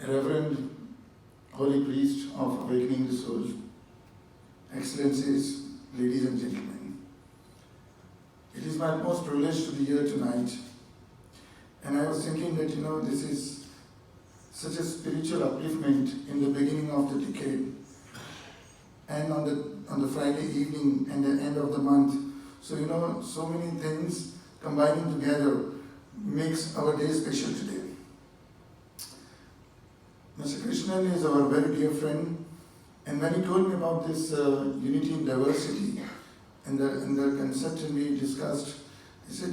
Reverend Holy Priest of Awakening the Soul, Excellencies, ladies and gentlemen, it is my utmost privilege to be here tonight. And I was thinking that, this is such a spiritual upliftment in the beginning of the decade and on the Friday evening and the end of the month. So, so many things combining together makes our day special today. Mr. Krishnan is our very dear friend, and when he told me about this unity in diversity and the concept and we discussed, he said,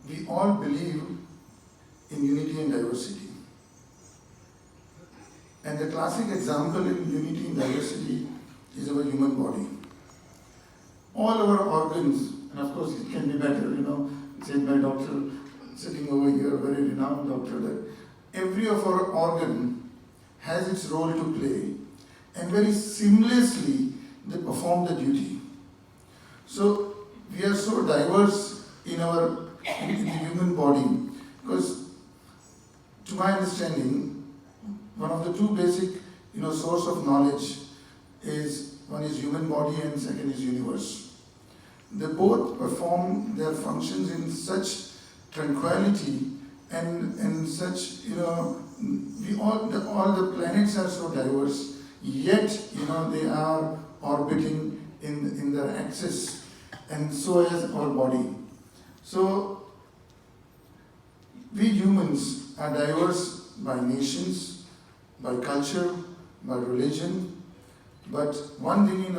we all believe in unity and diversity. And the classic example in unity and diversity is our human body. All our organs, and of course it can be better, said my doctor sitting over here, a very renowned doctor, that every of our organ has its role to play, and very seamlessly they perform the duty. So we are so diverse in the human body, because to my understanding, one of the two basic source of knowledge is, one is human body and second is universe. They both perform their functions in such tranquility and such, all the planets are so diverse, yet, they are orbiting in their axis, and so is our body. So, we humans are diverse by nations, by culture, by religion, but one thing,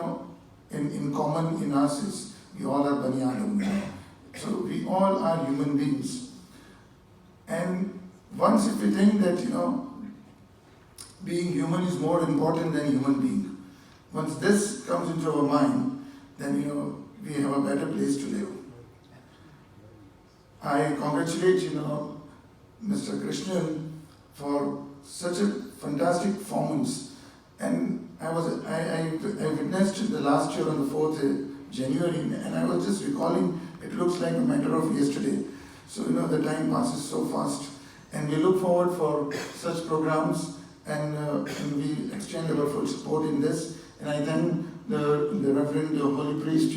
in common in us is, we all are Bani Adam. So, we all are human beings. And once if we think that, being human is more important than human being, once this comes into our mind, then, we have a better place to live. I congratulate, Mr. Krishnan for such a fantastic performance. And I witnessed the last year on the 4th January, and I was just recalling, it looks like a matter of yesterday. So, the time passes so fast, and we look forward for such programs, and we extend our full support in this. And I thank the Reverend Holy Priest,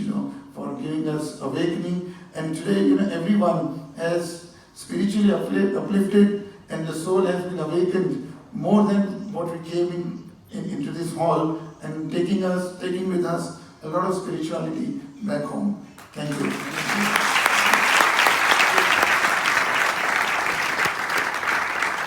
for giving us awakening. And today, everyone has spiritually uplifted, and the soul has been awakened more than what we came into this hall, and taking with us a lot of spirituality back home. Thank you.